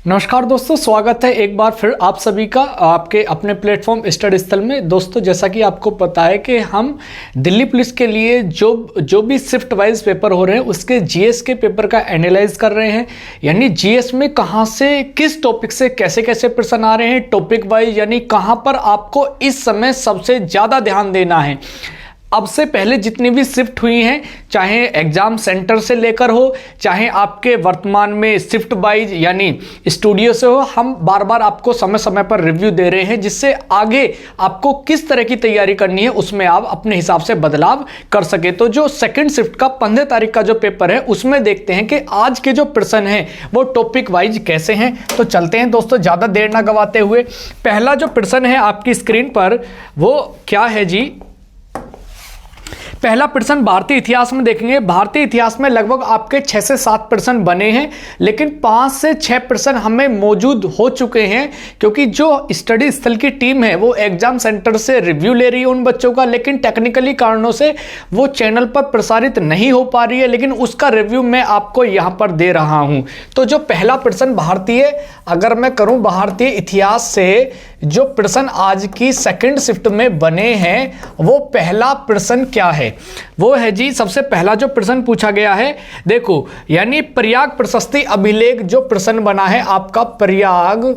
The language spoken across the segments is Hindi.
नमस्कार दोस्तों, स्वागत है एक बार फिर आप सभी का आपके अपने प्लेटफॉर्म स्टडी स्थल में। दोस्तों, जैसा कि आपको पता है कि हम दिल्ली पुलिस के लिए जो भी शिफ्ट वाइज पेपर हो रहे हैं उसके जीएस के पेपर का एनालाइज कर रहे हैं। यानी जीएस में कहां से किस टॉपिक से कैसे कैसे प्रश्न आ रहे हैं टॉपिक वाइज, यानी कहां पर आपको इस समय सबसे ज़्यादा ध्यान देना है। अब से पहले जितनी भी शिफ्ट हुई हैं, चाहे एग्जाम सेंटर से लेकर हो, चाहे आपके वर्तमान में शिफ्ट वाइज यानी स्टूडियो से हो, हम बार बार आपको समय समय पर रिव्यू दे रहे हैं, जिससे आगे आपको किस तरह की तैयारी करनी है उसमें आप अपने हिसाब से बदलाव कर सके। तो जो सेकंड शिफ्ट का 15 तारीख का जो पेपर है उसमें देखते हैं कि आज के जो प्रश्न हैं वो टॉपिक वाइज कैसे हैं। तो चलते हैं दोस्तों, ज़्यादा देर ना गवाते हुए। पहला जो प्रश्न है आपकी स्क्रीन पर वो क्या है जी। पहला प्रश्न भारतीय इतिहास में देखेंगे। भारतीय इतिहास में लगभग आपके 6 से 7 प्रश्न बने हैं, लेकिन 5 से 6 प्रश्न हमें मौजूद हो चुके हैं, क्योंकि जो स्टडी स्थल की टीम है वो एग्जाम सेंटर से रिव्यू ले रही है उन बच्चों का, लेकिन टेक्निकली कारणों से वो चैनल पर प्रसारित नहीं हो पा रही है, लेकिन उसका रिव्यू मैं आपको यहाँ पर दे रहा हूँ। तो जो पहला प्रश्न अगर मैं करूँ भारतीय इतिहास से जो प्रश्न आज की सेकंड शिफ्ट में बने हैं, वो पहला प्रश्न क्या है? वो है जी, सबसे पहला जो प्रश्न पूछा गया है, देखो, यानी प्रयाग प्रशस्ति अभिलेख जो प्रश्न बना है आपका, प्रयाग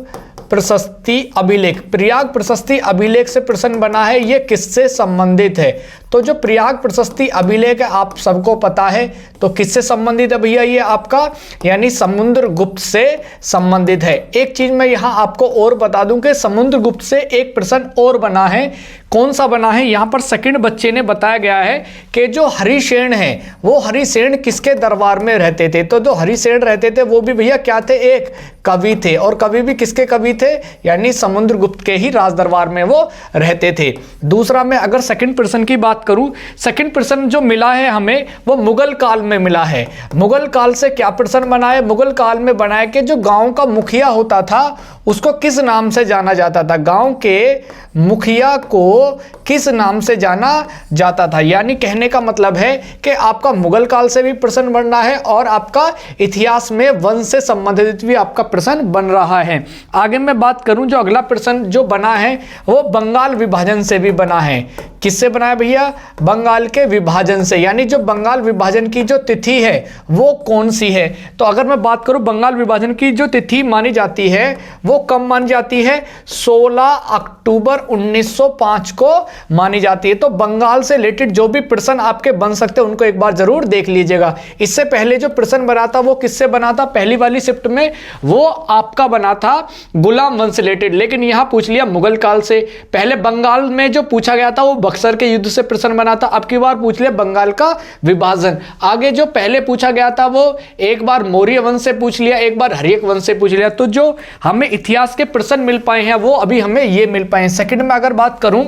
प्रशस्ति अभिलेख, प्रयाग प्रशस्ति अभिलेख से प्रश्न बना है, ये किससे संबंधित है? तो जो प्रयाग प्रशस्ति अभिलेख है आप सबको पता है, तो किससे संबंधित है भैया? ये आपका यानी समुद्रगुप्त से संबंधित है। एक चीज मैं यहां आपको और बता दूं कि समुद्रगुप्त से एक प्रश्न और बना है। कौन सा बना है? यहां पर सेकंड बच्चे ने बताया गया है कि जो हरिसेन है वो हरिसेन किसके दरबार में रहते थे? तो जो हरिसेन रहते थे वो भी भैया क्या थे? एक कवि थे, और कवि भी किसके कवि थे? यानी समुद्रगुप्त के ही राज दरबार में वो रहते थे। दूसरा, मैं अगर सेकंड प्रश्न की बात करूं, सेकंड प्रश्न जो मिला है हमें वो मुगल काल में मिला है। मुगल काल से क्या प्रश्न बना है? मुगल काल में बना है कि जो गांव का मुखिया होता था उसको किस नाम से जाना जाता था? गांव के मुखिया को किस नाम से जाना जाता था? यानी कहने का मतलब है कि आपका मुगल काल से भी प्रश्न बन रहा है और आपका इतिहास में वंश से संबंधित भी आपका प्रश्न बन रहा है। आगे मैं बात करूं, जो अगला प्रश्न जो बना है वो बंगाल विभाजन से भी बना है। किससे बना है भैया? बंगाल के विभाजन से। यानी जो बंगाल विभाजन की जो तिथि है वो कौन सी है? तो अगर मैं बात करूं बंगाल विभाजन की जो तिथि मानी जाती है वो कब मानी जाती है? 16 अक्टूबर 1905 को मानी जाती है। तो बंगाल से रिलेटेड जो भी प्रश्न आपके बन सकते हैं उनको एक बार जरूर देख लीजिएगा। इससे पहले जो प्रश्न बना था वो किससे बना था? पहली वाली शिफ्ट में वो आपका बना था गुलाम वंश से रिलेटेड, लेकिन यहां पूछ लिया मुगल काल से। पहले बंगाल में जो पूछा गया था वो बक्सर के युद्ध से प्रश्न बना था, अब की बार पूछ लिया बंगाल का विभाजन। आगे जो पहले पूछा गया था वो एक बार मौर्य वंश से पूछ लिया, एक बार हर्यक वंश से पूछ लिया। तो जो हमें इतिहास के प्रश्न मिल पाए हैं वो अभी हमें ये मिल पाए हैं। सेकंड में अगर बात करूं,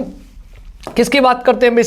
किसकी बात करते हैं भाई?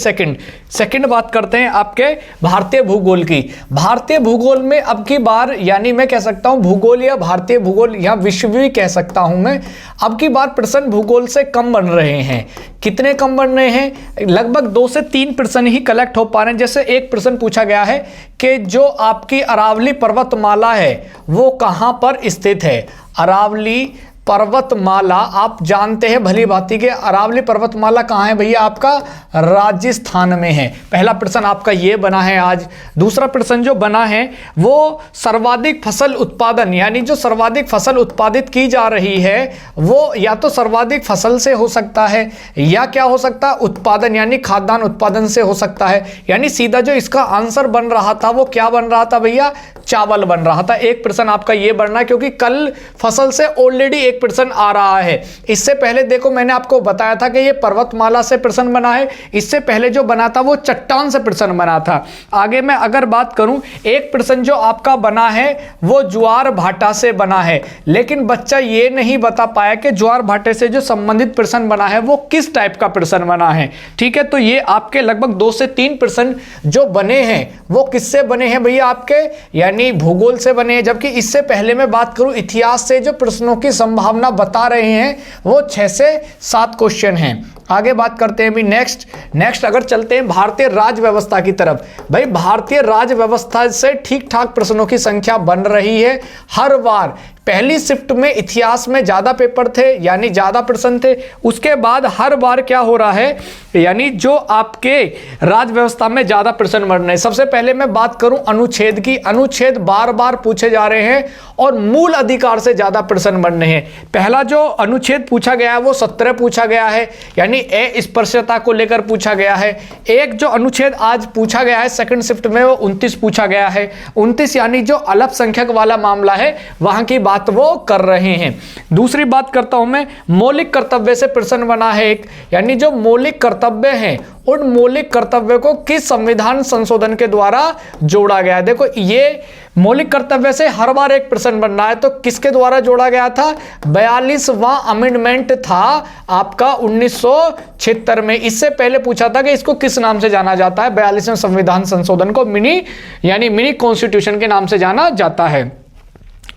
सेकंड बात करते हैं आपके भारतीय भूगोल की। भारतीय भूगोल में अब की बार, यानी मैं कह सकता हूं भूगोल या भारतीय भूगोल या विश्व भी कह सकता हूं मैं, अब की बार प्रश्न भूगोल से कम बन रहे हैं। कितने कम बन रहे हैं? लगभग 2 से 3 प्रश्न ही कलेक्ट हो पा रहे हैं। जैसे एक प्रश्न पूछा गया है कि जो आपकी अरावली पर्वतमाला है वो कहां पर स्थित है? अरावली पर्वतमाला आप जानते हैं भली भांति के, अरावली पर्वतमाला कहाँ है भैया? आपका राजस्थान में है। पहला प्रश्न आपका ये बना है आज। दूसरा प्रश्न जो बना है वो सर्वाधिक फसल उत्पादन, यानी जो सर्वाधिक फसल उत्पादित की जा रही है वो या तो सर्वाधिक फसल से हो सकता है या क्या हो सकता है? उत्पादन, यानी खाद्यान्न उत्पादन से हो सकता है। यानी सीधा जो इसका आंसर बन रहा था वो क्या बन रहा था भैया? चावल बन रहा था। एक प्रश्न आपका ये बनना है, क्योंकि कल फसल से ऑलरेडी एक प्रश्न आ रहा है। इससे पहले देखो मैंने आपको बताया था कि ये पर्वतमाला से प्रश्न बना है, इससे पहले जो बना था वो चट्टान से प्रश्न बना था। आगे मैं अगर बात करूं, एक प्रश्न जो आपका बना है वो ज्वार भाटा से बना है, लेकिन बच्चा ये नहीं बता पाया कि ज्वार भाटे से जो संबंधित प्रश्न बना है वो किस टाइप का प्रश्न बना है। ठीक है, तो ये आपके लगभग 2 से 3 प्रश्न जो बने हैं वो किससे बने हैं भैया? आपके यानी भूगोल से बने हैं। जबकि इससे पहले मैं बात करूं इतिहास से जो प्रश्नों की संभावना संभावना बता रहे हैं वो 6 से 7 क्वेश्चन हैं। आगे बात करते हैं भी नेक्स्ट अगर चलते हैं भारतीय राज्य व्यवस्था की तरफ। भाई भारतीय राज्य व्यवस्था से ठीक ठाक प्रश्नों की संख्या बन रही है हर बार। पहली शिफ्ट में इतिहास में ज्यादा पेपर थे यानी ज्यादा प्रश्न थे, उसके बाद हर बार क्या हो रहा है यानी जो आपके राज्य व्यवस्था में ज्यादा प्रश्न बन रहे हैं। सबसे पहले मैं बात करूं अनुच्छेद की, अनुच्छेद बार बार पूछे जा रहे हैं और मूल अधिकार से ज्यादा प्रश्न बन रहे हैं। पहला जो अनुच्छेद पूछा गया है वो 17 पूछा गया है यानी अस्पृश्यता को लेकर पूछा गया है। एक जो अनुच्छेद आज पूछा गया है सेकंड शिफ्ट में वो 29 पूछा गया है। 29 यानी जो अल्पसंख्यक वाला मामला है वहां की बात वो कर रहे हैं। दूसरी बात करता हूं मैं, मौलिक कर्तव्य से प्रश्न बना है एक, यानी जो मौलिक कर्तव्य हैं उन मौलिक कर्तव्य को किस संविधान संशोधन के द्वारा जोड़ा गया है। देखो ये मौलिक कर्तव्य से हर बार एक प्रश्न बन रहा है, तो किसके द्वारा जोड़ा गया था? 42वां अमेंडमेंट था आपका 1976 में। इससे पहले पूछा था कि इसको किस नाम से जाना जाता है। 42वें संविधान संशोधन को मिनी कॉन्स्टिट्यूशन के नाम से जाना जाता है।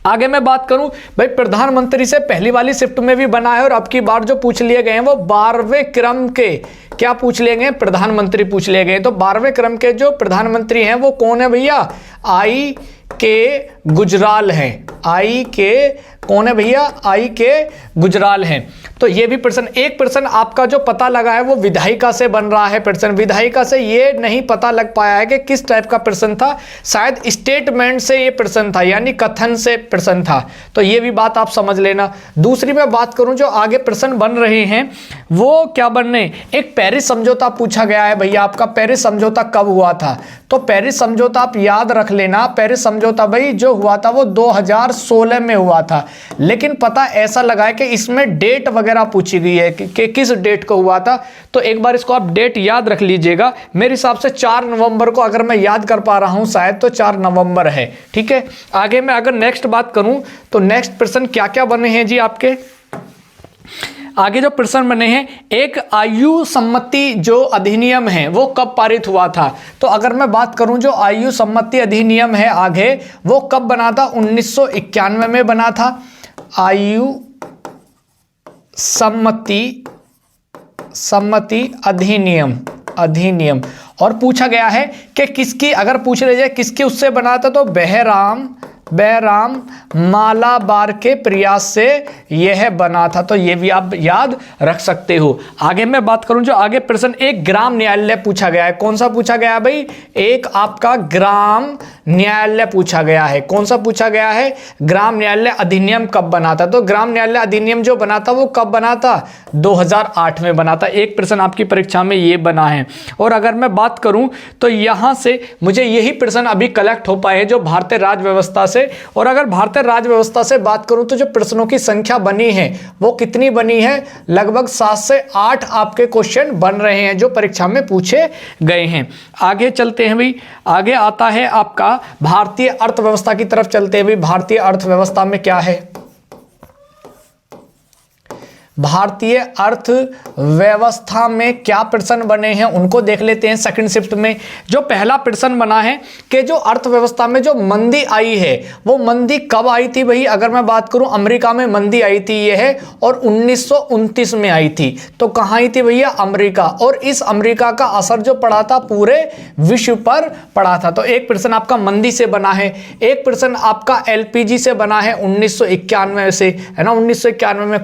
आगे मैं बात करूं भाई प्रधानमंत्री से पहली वाली शिफ्ट में भी बना है और अब की बार जो पूछ लिए गए हैं वो 12वें क्रम के क्या पूछ लिए गए? प्रधानमंत्री पूछ लिए गए। तो 12वें क्रम के जो प्रधानमंत्री हैं वो कौन है भैया? आई के गुजराल हैं। आई के कौन है भैया? आई के गुजराल हैं। तो ये भी प्रश्न, एक प्रश्न आपका जो पता लगा है वो विधायिका से बन रहा है प्रश्न। विधायिका से ये नहीं पता लग पाया है कि किस टाइप का प्रश्न था, शायद स्टेटमेंट से ये प्रश्न था यानी कथन से प्रश्न था। तो ये भी बात आप समझ लेना। दूसरी मैं बात करूं जो आगे प्रश्न बन रहे हैं वो क्या बन रहे हैं? एक पेरिस समझौता पूछा गया है भैया आपका। पेरिस समझौता कब हुआ था? तो पेरिस समझौता आप याद रख लेना। पेरिस समझौता भाई जो हुआ था वो 2016 में हुआ था, लेकिन पता ऐसा लगा है कि इसमें डेट वगैरह पूछी गई है कि किस डेट को हुआ था। तो एक बार इसको आप डेट याद रख लीजिएगा। मेरे हिसाब से 4 नवंबर को, अगर मैं याद कर पा रहा हूं शायद, तो 4 नवंबर है। ठीक है। आगे मैं अगर नेक्स्ट बात करूं तो नेक्स्ट प्रश्न क्या क्या बने हैं जी आपके आगे जो प्रश्न बने हैं, एक आयु सम्मति जो अधिनियम है वो कब पारित हुआ था? तो अगर मैं बात करूं जो आयु सम्मति अधिनियम है आगे वो कब बना था? 1991 में बना था। आयु सम्मति अधिनियम और पूछा गया है कि किसकी, अगर पूछ ले जाए किसकी उससे बना था, तो बेहराम मालाबार के प्रयास से यह बना था। तो यह भी आप याद रख सकते हो। आगे मैं बात करूं जो आगे प्रश्न, एक ग्राम न्यायालय पूछा गया है। कौन सा पूछा गया है भाई? एक आपका ग्राम न्यायालय पूछा गया है। कौन सा पूछा गया है? ग्राम न्यायालय अधिनियम कब बना था? तो ग्राम न्यायालय अधिनियम जो बना था वो कब बना था? 2008 में बना था। एक प्रश्न आपकी परीक्षा में ये बना है। और अगर मैं बात करूं तो यहां से मुझे यही प्रश्न अभी कलेक्ट हो पाए जो भारतीय राज्य व्यवस्था से। और अगर भारतीय राज्य व्यवस्था से बात करूं तो जो प्रश्नों की संख्या बनी है वो कितनी बनी है? लगभग 7 से 8 आपके क्वेश्चन बन रहे हैं जो परीक्षा में पूछे गए हैं। आगे चलते हैं भाई। आगे आता है आपका भारतीय अर्थव्यवस्था की तरफ चलते हैं भाई। भारतीय अर्थव्यवस्था में क्या है? भारतीय अर्थव्यवस्था में क्या प्रश्न बने हैं उनको देख लेते हैं। सेकंड शिफ्ट में जो पहला प्रश्न बना है कि जो अर्थव्यवस्था में जो मंदी आई है वो मंदी कब आई थी भाई? अगर मैं बात करूं अमेरिका में मंदी आई थी ये है, और 1929 में आई थी। तो कहां आई थी भैया? अमेरिका। और इस अमेरिका का असर जो पड़ा था पूरे विश्व पर पड़ा था। तो एक प्रश्न आपका मंदी से बना है। एक प्रश्न आपका एलपीजी से बना है 1991 से, है ना। 1991 में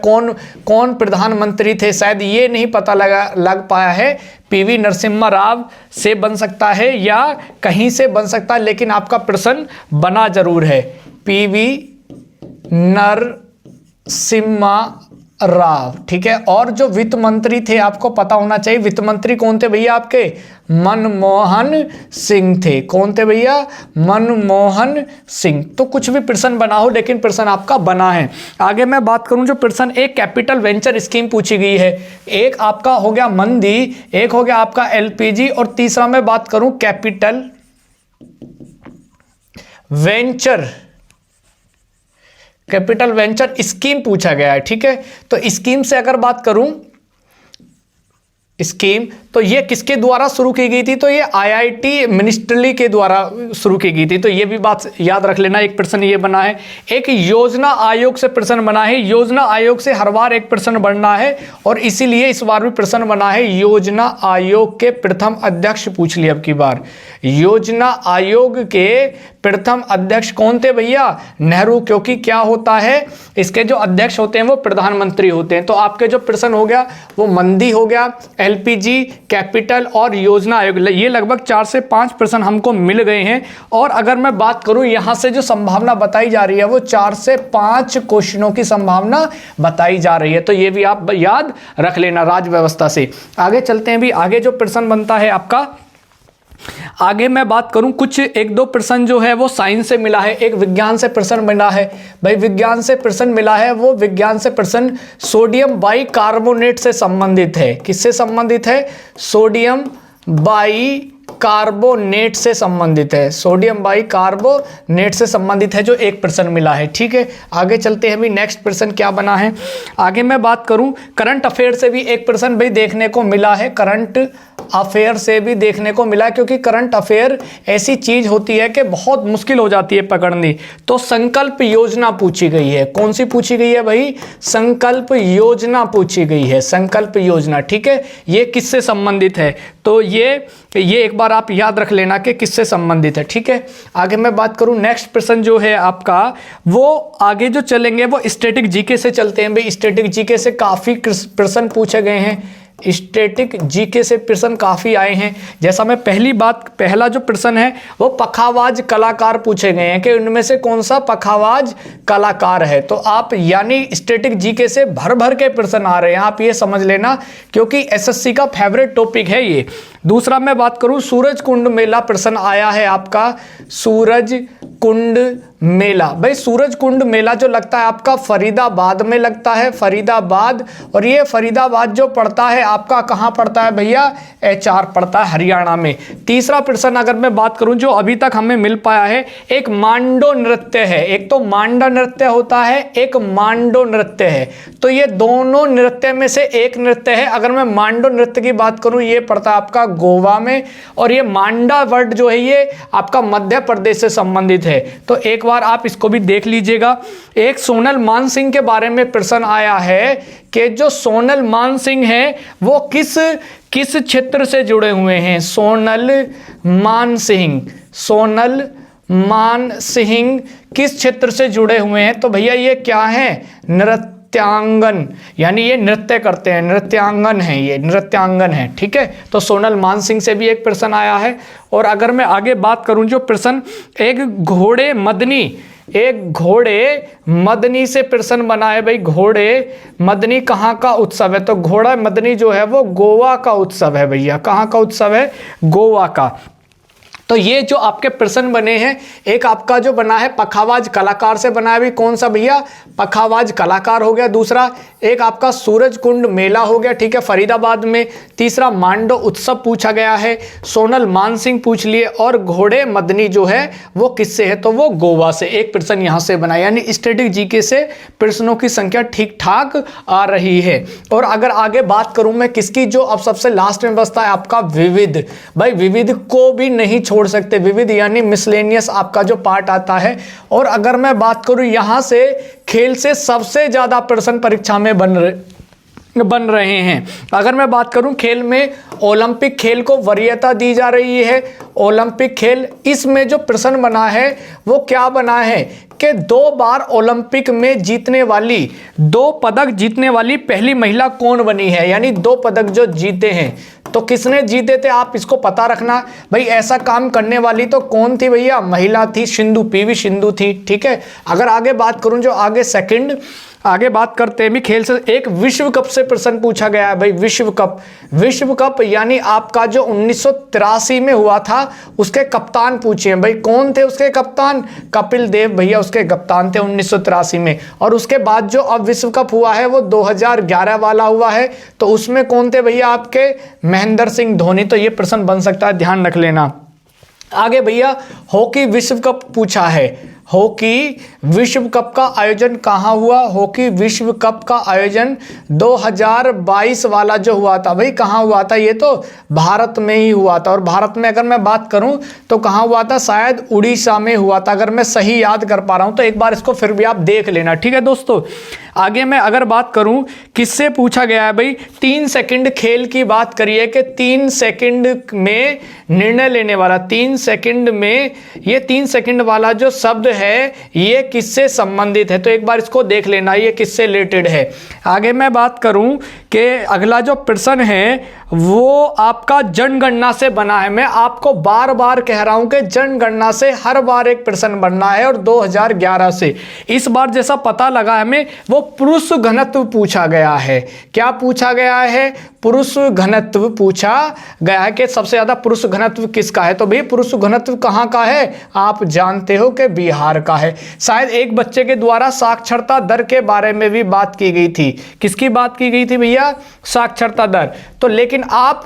कौन प्रधानमंत्री थे? शायद ये नहीं पता लग पाया है। पीवी नरसिम्हा राव से बन सकता है या कहीं से बन सकता है, लेकिन आपका प्रश्न बना जरूर है। पीवी नरसिम्हा राव, ठीक है। और जो वित्त मंत्री थे आपको पता होना चाहिए। वित्त मंत्री कौन थे भैया आपके? मनमोहन सिंह थे। कौन थे भैया? मनमोहन सिंह। तो कुछ भी प्रश्न बना हो लेकिन प्रश्न आपका बना है। आगे मैं बात करूं जो प्रश्न, एक कैपिटल वेंचर स्कीम पूछी गई है। एक आपका हो गया मंदी, एक हो गया आपका एलपीजी, और तीसरा मैं बात करूं कैपिटल वेंचर स्कीम पूछा गया है। ठीक है। तो स्कीम से अगर बात करूं स्कीम, तो ये किसके द्वारा शुरू की गई थी? तो ये आईआईटी मिनिस्ट्री के द्वारा शुरू की गई थी। तो ये भी बात याद रख लेना। एक प्रश्न ये बना है। एक योजना आयोग से प्रश्न बना है। योजना आयोग से हर बार एक प्रश्न बनना है और इसीलिए इस बार भी प्रश्न बना है। योजना आयोग के प्रथम अध्यक्ष पूछ लिया अब की बार। योजना आयोग के प्रथम अध्यक्ष कौन थे भैया? नेहरू। क्योंकि क्या होता है, इसके जो अध्यक्ष होते हैं वो प्रधानमंत्री होते हैं। तो आपके जो प्रश्न हो गया वो मंदी हो गया, एलपीजी, कैपिटल और योजना आयोग, ये लगभग 4 से 5 प्रश्न हमको मिल गए हैं। और अगर मैं बात करूं यहां से जो संभावना बताई जा रही है वो 4 से 5 क्वेश्चनों की संभावना बताई जा रही है। तो ये भी आप याद रख लेना राज व्यवस्था से। आगे चलते हैं भी। आगे जो प्रश्न बनता है आपका, आगे मैं बात करूं कुछ 1-2 प्रश्न जो है वो साइंस से मिला है, एक विज्ञान से प्रश्न मिला है। भाई विज्ञान से प्रश्न मिला है, वो विज्ञान से प्रश्न सोडियम बाइकार्बोनेट से संबंधित है। किससे संबंधित है? सोडियम बाइकार्बोनेट से संबंधित है। सोडियम बाइकार्बोनेट से संबंधित है जो एक प्रश्न मिला है। ठीक है, आगे चलते हैं भी। नेक्स्ट प्रश्न क्या बना है? आगे मैं बात करूं करंट अफेयर से भी एक प्रश्न भाई देखने को मिला है। करंट अफेयर से भी देखने को मिला, क्योंकि करंट अफेयर ऐसी चीज होती है कि बहुत मुश्किल हो जाती है पकड़नी। तो संकल्प योजना पूछी गई है। कौन सी पूछी गई है भाई? संकल्प योजना पूछी गई है। संकल्प योजना, ठीक है, ये किससे संबंधित है? तो ये एक बार आप याद रख लेना कि किससे संबंधित है। ठीक है, आगे मैं बात करूं नेक्स्ट प्रश्न जो है आपका, वो आगे जो चलेंगे वो स्टैटिक जीके से चलते हैं भाई। स्टैटिक जीके से काफी प्रश्न पूछे गए हैं। स्टैटिक जीके से प्रश्न काफी आए हैं। जैसा मैं पहला जो प्रश्न है वो पखावाज कलाकार पूछे गए हैं कि उनमें से कौन सा पखावाज कलाकार है। तो आप यानी स्टैटिक जीके से भर भर के प्रश्न आ रहे हैं, आप ये समझ लेना, क्योंकि एसएससी का फेवरेट टॉपिक है ये। दूसरा मैं बात करूं सूरज कुंड मेला प्रश्न आया है आपका। सूरज कुंड मेला, भाई सूरज कुंड मेला जो लगता है आपका फरीदाबाद में लगता है, फरीदाबाद। और ये फरीदाबाद जो पड़ता है आपका कहाँ पड़ता है भैया? HR पड़ता है हरियाणा में। तीसरा प्रश्न अगर मैं बात करूं जो अभी तक हमें मिल पाया है, एक मांडो नृत्य है। एक तो मांडा नृत्य होता है, एक मांडो नृत्य है। तो ये दोनों नृत्य में से एक नृत्य है। अगर मैं मांडो नृत्य की बात करूं ये पड़ता है आपका गोवा में, और ये मांडा वर्ड जो है ये आपका मध्य प्रदेश से संबंधित है। तो एक बार आप इसको भी देख लीजिएगा। एक सोनल मानसिंह के बारे में प्रश्न आया है कि जो सोनल मानसिंह है वो किस क्षेत्र से जुड़े हुए हैं? सोनल मानसिंह किस क्षेत्र से जुड़े हुए हैं? तो भैया ये क्या है? नृत्यांगन, यानी ये नृत्य करते हैं, नृत्यांगन है, ये नृत्यांगन है। ठीक है, तो सोनल मानसिंह से भी एक प्रश्न आया है। और अगर मैं आगे बात करूं जो प्रश्न एक घोड़े मदनी से प्रश्न बना है भाई। घोड़े मदनी कहाँ का उत्सव है? तो घोड़ा मदनी जो है वो गोवा का उत्सव है भैया। कहाँ का उत्सव है? गोवा का। तो ये जो आपके प्रश्न बने हैं, एक आपका जो बना है पखावाज कलाकार से बना है भी, कौन सा भैया? पखावाज कलाकार हो गया। दूसरा एक आपका सूरज कुंड मेला हो गया, ठीक है, फरीदाबाद में। तीसरा मांडो उत्सव पूछा गया है, सोनल मानसिंह पूछ लिए, और घोड़े मदनी जो है वो किससे है? तो वो गोवा से। एक प्रश्न यहां से बना, यानी स्टैटिक जीके से प्रश्नों की संख्या ठीक ठाक आ रही है। और अगर आगे बात करूं मैं किसकी, जो अब सबसे लास्ट में बचता है आपका विविध। भाई विविध को भी नहीं छोड़ सकते, विविध यानी मिसलेनियस आपका जो पार्ट आता है। और अगर मैं बात करूं यहां से खेल से सबसे ज्यादा प्रश्न परीक्षा में बन रहे हैं। अगर मैं बात करूं खेल में, ओलंपिक खेल को वरीयता दी जा रही है। ओलंपिक खेल, इसमें जो प्रश्न बना है वो क्या बना है कि 2 बार ओलंपिक में जीतने वाली, 2 पदक जीतने वाली पहली महिला कौन बनी है? यानी 2 पदक जो जीते हैं, तो किसने जीते थे आप इसको पता रखना। भाई ऐसा काम करने वाली तो कौन थी भैया? महिला थी, सिंधु, PV सिंधु थी। ठीक है, अगर आगे बात करूं जो आगे सेकंड आगे बात करते हैं भी खेल से, एक विश्व कप से प्रश्न पूछा गया है भाई। विश्व कप यानी आपका जो 1983 में हुआ था उसके कप्तान पूछे हैं भाई। कौन थे उसके कप्तान? कपिल देव भैया उसके कप्तान थे 1983 में। और उसके बाद जो अब विश्व कप हुआ है वो 2011 वाला हुआ है, तो उसमें कौन थे भैया आपके? महेंद्र सिंह धोनी। तो ये प्रश्न बन सकता है, ध्यान रख लेना। आगे भैया हॉकी विश्व कप पूछा है। हॉकी विश्व कप का आयोजन कहाँ हुआ? हॉकी विश्व कप का आयोजन 2022 वाला जो हुआ था भाई, कहाँ हुआ था? ये तो भारत में ही हुआ था। और भारत में अगर मैं बात करूं तो कहाँ हुआ था? शायद उड़ीसा में हुआ था, अगर मैं सही याद कर पा रहा हूं तो एक बार इसको फिर भी आप देख लेना, ठीक है दोस्तों। आगे मैं अगर बात करूं किससे पूछा गया है भाई, 3 सेकंड खेल की बात करिए कि 3 सेकंड में निर्णय लेने वाला, 3 सेकंड में ये 3 सेकंड वाला जो शब्द है ये किससे संबंधित है? तो एक बार इसको देख लेना, ये किससे रिलेटेड है। आगे मैं बात करूं कि अगला जो प्रश्न है वो आपका जनगणना से बना है। मैं आपको बार बार कह रहा हूं कि जनगणना से हर बार एक प्रश्न बनना है, और 2011 से इस बार जैसा पता लगा हमें वो पुरुष घनत्व पूछा गया है। क्या पूछा गया है? पुरुष घनत्व पूछा गया है कि सबसे ज्यादा पुरुष घनत्व किसका है। तो भाई पुरुष घनत्व कहाँ का है? आप जानते हो कि बिहार का है। शायद एक बच्चे के द्वारा साक्षरता दर के बारे में भी बात की गई थी। किसकी बात की गई थी भैया? साक्षरता दर। तो लेकिन आप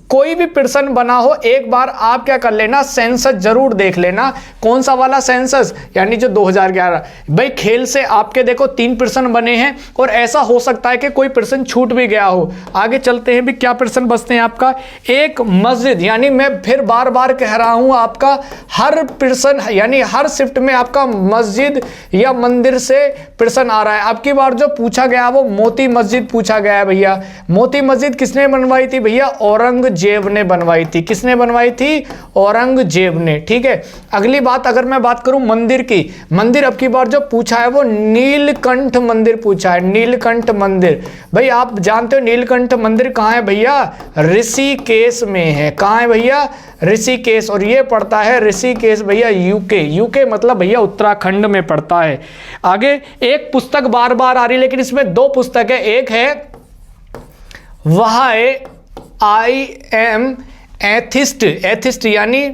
कोई भी प्रश्न बना हो एक बार आप क्या कर लेना, सेंसस जरूर देख लेना। कौन सा वाला सेंसस? यानी जो 2011। भाई खेल से आपके देखो 3 प्रश्न बने हैं, और ऐसा हो सकता है कि कोई प्रश्न छूट भी गया हो। आगे चलते हैं भी, क्या प्रश्न बचते हैं आपका? एक मस्जिद, यानी मैं फिर बार बार कह रहा हूं आपका हर प्रश्न यानी हर शिफ्ट में आपका मस्जिद या मंदिर से प्रश्न आ रहा है। आपकी बार जो पूछा गया वो मोती मस्जिद पूछा गया है भैया। मोती मस्जिद किसने बनवाई थी भैया? औरंगजेब ने बनवाई थी। किसने बनवाई थी? औरंगजेब ने, ठीक है। अगली बात अगर मैं बात करूं मंदिर की, मंदिर अब की बार जो पूछा है वो नीलकंठ मंदिर पूछा है। नीलकंठ मंदिर, भाई आप जानते हो नीलकंठ मंदिर कहां है भैया? ऋषिकेश में है। कहां है भैया? ऋषिकेश। और ये पड़ता है ऋषिकेश भैया यूके। यूके मतलब भैया उत्तराखंड में पड़ता है। आगे एक पुस्तक बार बार आ रही है, लेकिन इसमें 2 पुस्तक है। एक है why I am atheist, atheist यानी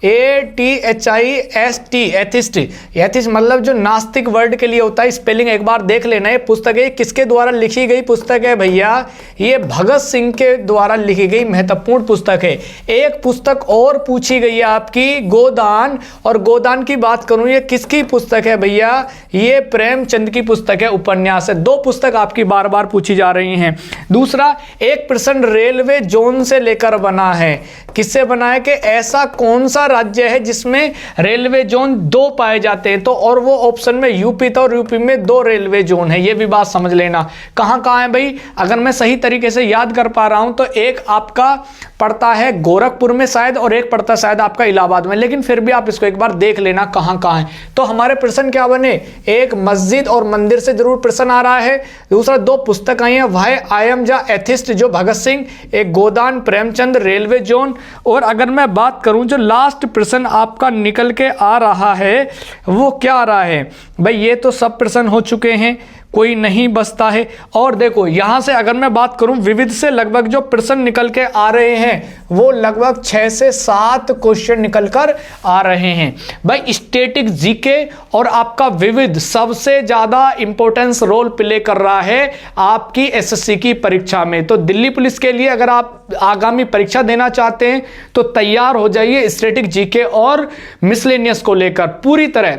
ATHIST, एथिस्ट। एथिस्ट मतलब जो नास्तिक वर्ड के लिए होता है, स्पेलिंग एक बार देख लेना। ये पुस्तक है किसके द्वारा लिखी गई पुस्तक है भैया? ये भगत सिंह के द्वारा लिखी गई महत्वपूर्ण पुस्तक है। एक पुस्तक और पूछी गई है आपकी गोदान, और गोदान की बात करूं ये किसकी पुस्तक है भैया? ये प्रेमचंद की पुस्तक है, उपन्यास है। 2 पुस्तक आपकी बार बार पूछी जा रही हैं। दूसरा, एक प्रश्न रेलवे जोन से लेकर बना है। किससे बना है कि ऐसा कौन सा राज्य है जिसमें रेलवे जोन 2 पाए जाते हैं? तो और वो ऑप्शन में यूपी था, और यूपी में 2 रेलवे जोन है। ये भी बात समझ लेना। कहां कहां है भाई? अगर मैं सही तरीके से याद कर पा रहा हूं तो एक आपका पड़ता है गोरखपुर में शायद, और एक पड़ता शायद आपका इलाहाबाद में, लेकिन फिर भी आप इसको एक बार देख लेना कहां कहां है। तो हमारे प्रश्न क्या बने? एक मस्जिद और मंदिर से जरूर प्रश्न आ रहा है। दूसरा 2 पुस्तक आई है, why I am the atheist जो भगत सिंह, एक गोदान प्रेमचंद रेलवे जोन। और अगर मैं बात करूं जो लास्ट प्रश्न आपका निकल के आ रहा है वो क्या आ रहा है भाई? ये तो सब प्रश्न हो चुके हैं, कोई नहीं बचता है। और देखो यहां से अगर मैं बात करूं विविध से लगभग जो प्रश्न निकल के आ रहे हैं वो लगभग 6 से 7 क्वेश्चन निकल कर आ रहे हैं भाई। स्टैटिक जीके और आपका विविध सबसे ज्यादा इंपॉर्टेंस रोल प्ले कर रहा है आपकी एसएससी की परीक्षा में। तो दिल्ली पुलिस के लिए अगर आप आगामी परीक्षा देना चाहते हैं तो तैयार हो जाइए स्टैटिक जीके और मिसलेनियस को लेकर पूरी तरह।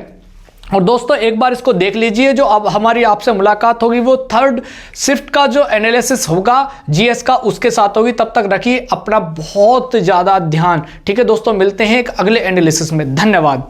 और दोस्तों एक बार इसको देख लीजिए, जो अब हमारी आपसे मुलाकात होगी वो 3rd शिफ्ट का जो एनालिसिस होगा जीएस का उसके साथ होगी। तब तक रखिए अपना बहुत ज्यादा ध्यान, ठीक है दोस्तों। मिलते हैं एक अगले एनालिसिस में। धन्यवाद।